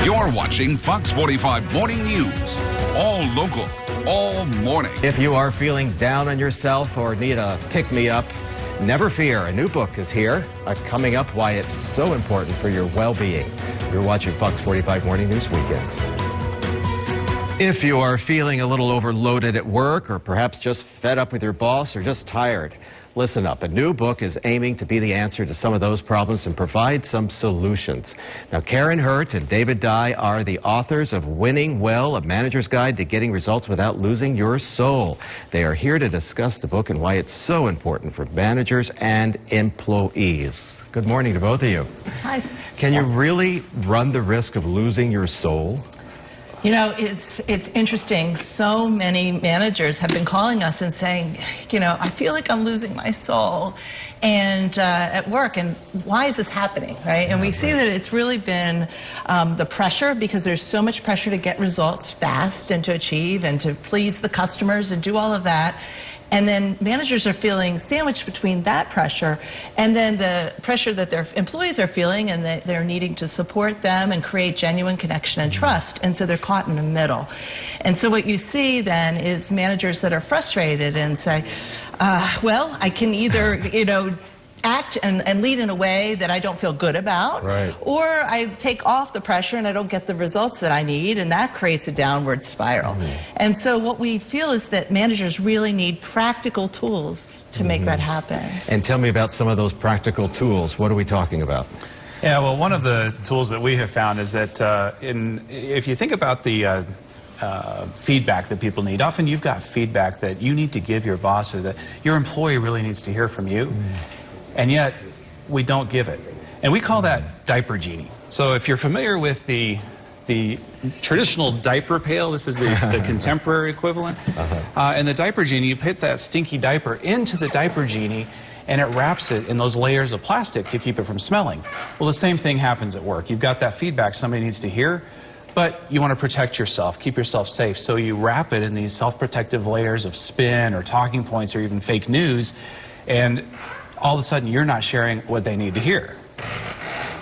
You're watching Fox 45 Morning News. All local, all morning. If you are feeling down on yourself or need a pick-me-up, never fear. A new book is here, coming up why it's so important for your well-being. You're watching Fox 45 Morning News Weekends. If you are feeling a little overloaded at work or perhaps just fed up with your boss or just tired, listen up. A new book is aiming to be the answer to some of those problems and provide some solutions. Now, Karin and David Dye are the authors of Winning Well, A Manager's Guide to Getting Results Without Losing Your Soul. They are here to discuss the book and why it's so important for managers and employees. Good morning to both of you. Hi. Can you really run the risk of losing your soul? You know, it's interesting. So many managers have been calling us and saying, you know, I feel like I'm losing my soul and at work, and why is this happening, right? And we see that it's really been the pressure, because there's so much pressure to get results fast and to achieve and to please the customers and do all of that. And then managers are feeling sandwiched between that pressure and then the pressure that their employees are feeling, and that they're needing to support them and create genuine connection and trust. And so they're caught in the middle. And so what you see then is managers that are frustrated and say, well, I can either, you know, act and lead in a way that I don't feel good about, right, or I take off the pressure and I don't get the results that I need, and that creates a downward spiral. And so what we feel is that managers really need practical tools to make that happen. And tell me about some of those practical tools. What are we talking about? Yeah, well, one of the tools that we have found is that if you think about the feedback that people need, often you've got feedback that you need to give your boss, or that your employee really needs to hear from you. And yet, we don't give it. And we call that diaper genie. So if you're familiar with the traditional diaper pail, this is the contemporary equivalent. And the diaper genie, you put that stinky diaper into the diaper genie, and it wraps it in those layers of plastic to keep it from smelling. Well, the same thing happens at work. You've got that feedback somebody needs to hear, but you want to protect yourself, keep yourself safe. So you wrap it in these self-protective layers of spin or talking points or even fake news, and all of a sudden you're not sharing what they need to hear.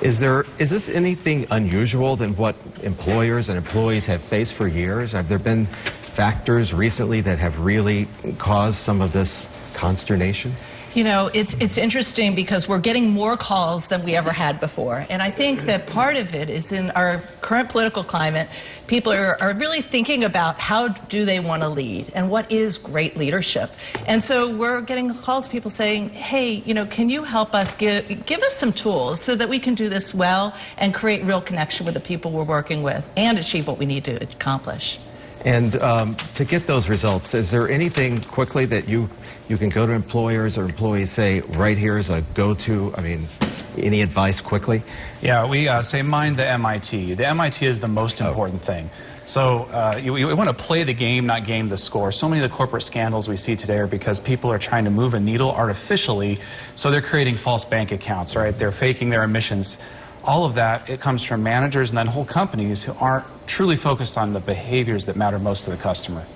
Is this anything unusual than what employers and employees have faced for years? Have there been factors recently that have really caused some of this consternation? You know, it's interesting because we're getting more calls than we ever had before. And I think that part of it is in our current political climate, people are really thinking about how do they want to lead and what is great leadership. And so we're getting calls, people saying, hey, you know, can you help us, give us some tools so that we can do this well and create real connection with the people we're working with and achieve what we need to accomplish. And to get those results, is there anything quickly that you can go to employers or employees, say, right here is a go-to? I mean, any advice quickly? Yeah, we say mind the MIT. The MIT is the most important thing. So you want to play the game, not game the score. So many of the corporate scandals we see today are because people are trying to move a needle artificially, so they're creating false bank accounts, right? They're faking their emissions. All of that, it comes from managers and then whole companies who aren't truly focused on the behaviors that matter most to the customer.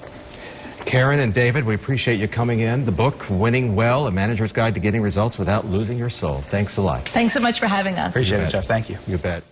Karin and David, we appreciate you coming in. The book, Winning Well, A Manager's Guide to Getting Results Without Losing Your Soul. Thanks a lot. Thanks so much for having us. Appreciate it, Jeff. Thank you. You bet.